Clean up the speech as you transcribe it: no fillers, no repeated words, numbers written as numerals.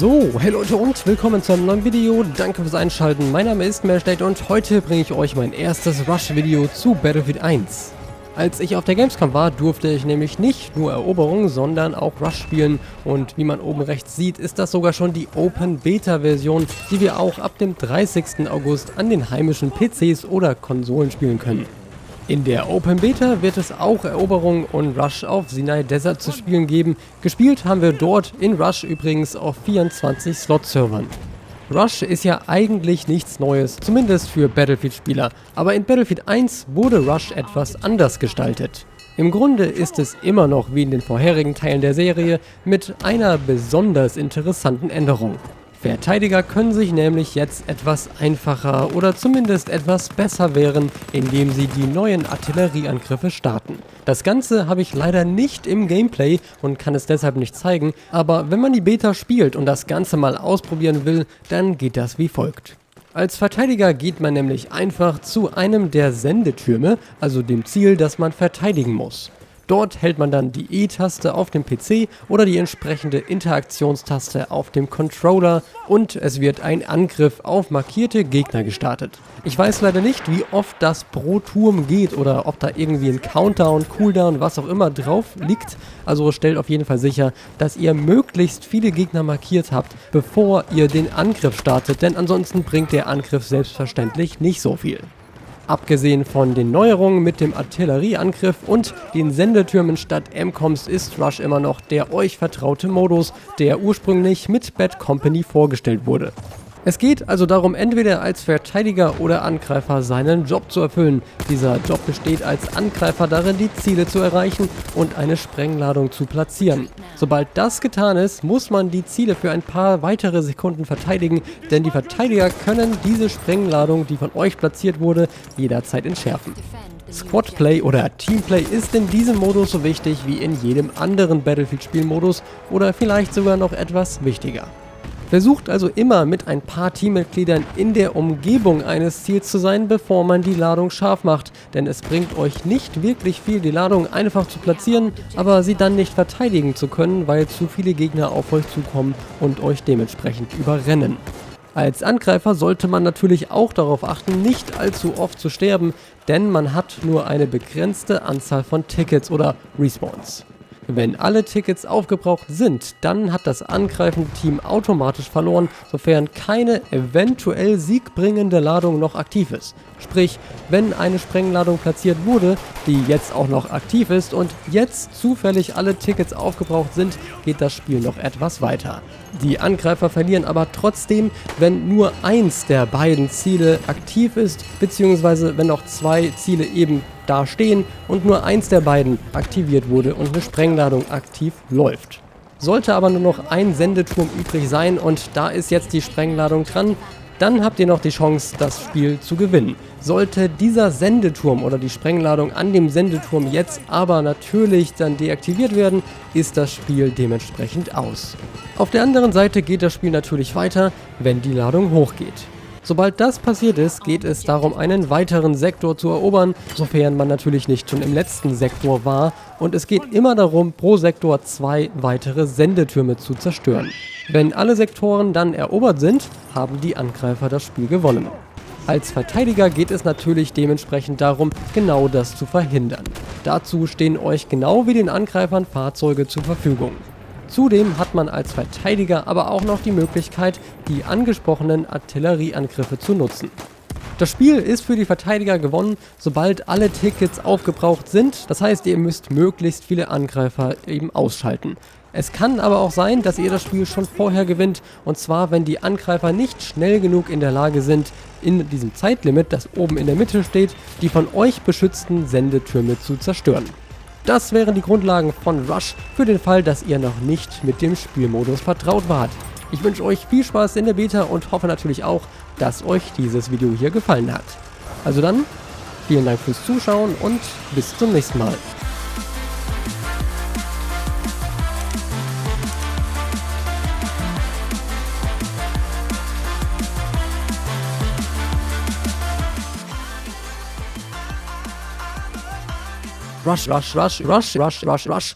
So, hey Leute und willkommen zu einem neuen Video. Danke fürs Einschalten. Mein Name ist Merstate und heute bringe ich euch mein erstes Rush-Video zu Battlefield 1. Als ich auf der Gamescom war, durfte ich nämlich nicht nur Eroberung, sondern auch Rush spielen. Und wie man oben rechts sieht, ist das sogar schon die Open-Beta-Version, die wir auch ab dem 30. August an den heimischen PCs oder Konsolen spielen können. In der Open Beta wird es auch Eroberung und Rush auf Sinai Desert zu spielen geben. Gespielt haben wir dort in Rush übrigens auf 24 Slot-Servern. Rush ist ja eigentlich nichts Neues, zumindest für Battlefield-Spieler, aber in Battlefield 1 wurde Rush etwas anders gestaltet. Im Grunde ist es immer noch wie in den vorherigen Teilen der Serie mit einer besonders interessanten Änderung. Verteidiger können sich nämlich jetzt etwas einfacher oder zumindest etwas besser wehren, indem sie die neuen Artillerieangriffe starten. Das Ganze habe ich leider nicht im Gameplay und kann es deshalb nicht zeigen, aber wenn man die Beta spielt und das Ganze mal ausprobieren will, dann geht das wie folgt. Als Verteidiger geht man nämlich einfach zu einem der Sendetürme, also dem Ziel, das man verteidigen muss. Dort hält man dann die E-Taste auf dem PC oder die entsprechende Interaktionstaste auf dem Controller und es wird ein Angriff auf markierte Gegner gestartet. Ich weiß leider nicht, wie oft das pro Turm geht oder ob da irgendwie ein Countdown, Cooldown, was auch immer drauf liegt. Also stellt auf jeden Fall sicher, dass ihr möglichst viele Gegner markiert habt, bevor ihr den Angriff startet, denn ansonsten bringt der Angriff selbstverständlich nicht so viel. Abgesehen von den Neuerungen mit dem Artillerieangriff und den Sendetürmen statt MCOMs ist Rush immer noch der euch vertraute Modus, der ursprünglich mit Bad Company vorgestellt wurde. Es geht also darum, entweder als Verteidiger oder Angreifer seinen Job zu erfüllen. Dieser Job besteht als Angreifer darin, die Ziele zu erreichen und eine Sprengladung zu platzieren. Sobald das getan ist, muss man die Ziele für ein paar weitere Sekunden verteidigen, denn die Verteidiger können diese Sprengladung, die von euch platziert wurde, jederzeit entschärfen. Squadplay oder Teamplay ist in diesem Modus so wichtig wie in jedem anderen Battlefield-Spielmodus oder vielleicht sogar noch etwas wichtiger. Versucht also immer mit ein paar Teammitgliedern in der Umgebung eines Ziels zu sein, bevor man die Ladung scharf macht, denn es bringt euch nicht wirklich viel, die Ladung einfach zu platzieren, aber sie dann nicht verteidigen zu können, weil zu viele Gegner auf euch zukommen und euch dementsprechend überrennen. Als Angreifer sollte man natürlich auch darauf achten, nicht allzu oft zu sterben, denn man hat nur eine begrenzte Anzahl von Tickets oder Respawns. Wenn alle Tickets aufgebraucht sind, dann hat das angreifende Team automatisch verloren, sofern keine eventuell siegbringende Ladung noch aktiv ist. Sprich, wenn eine Sprengladung platziert wurde, die jetzt auch noch aktiv ist und jetzt zufällig alle Tickets aufgebraucht sind, geht das Spiel noch etwas weiter. Die Angreifer verlieren aber trotzdem, wenn nur eins der beiden Ziele aktiv ist, beziehungsweise wenn noch zwei Ziele eben da stehen und nur eins der beiden aktiviert wurde und eine Sprengladung aktiv läuft. Sollte aber nur noch ein Sendeturm übrig sein und da ist jetzt die Sprengladung dran, dann habt ihr noch die Chance, das Spiel zu gewinnen. Sollte dieser Sendeturm oder die Sprengladung an dem Sendeturm jetzt aber natürlich dann deaktiviert werden, ist das Spiel dementsprechend aus. Auf der anderen Seite geht das Spiel natürlich weiter, wenn die Ladung hochgeht. Sobald das passiert ist, geht es darum, einen weiteren Sektor zu erobern, sofern man natürlich nicht schon im letzten Sektor war, und es geht immer darum, pro Sektor 2 weitere Sendetürme zu zerstören. Wenn alle Sektoren dann erobert sind, haben die Angreifer das Spiel gewonnen. Als Verteidiger geht es natürlich dementsprechend darum, genau das zu verhindern. Dazu stehen euch genau wie den Angreifern Fahrzeuge zur Verfügung. Zudem hat man als Verteidiger aber auch noch die Möglichkeit, die angesprochenen Artillerieangriffe zu nutzen. Das Spiel ist für die Verteidiger gewonnen, sobald alle Tickets aufgebraucht sind, das heißt, ihr müsst möglichst viele Angreifer eben ausschalten. Es kann aber auch sein, dass ihr das Spiel schon vorher gewinnt, und zwar wenn die Angreifer nicht schnell genug in der Lage sind, in diesem Zeitlimit, das oben in der Mitte steht, die von euch beschützten Sendetürme zu zerstören. Das wären die Grundlagen von Rush für den Fall, dass ihr noch nicht mit dem Spielmodus vertraut wart. Ich wünsche euch viel Spaß in der Beta und hoffe natürlich auch, dass euch dieses Video hier gefallen hat. Also dann, vielen Dank fürs Zuschauen und bis zum nächsten Mal. Rush, rush, rush, rush, rush, rush, rush.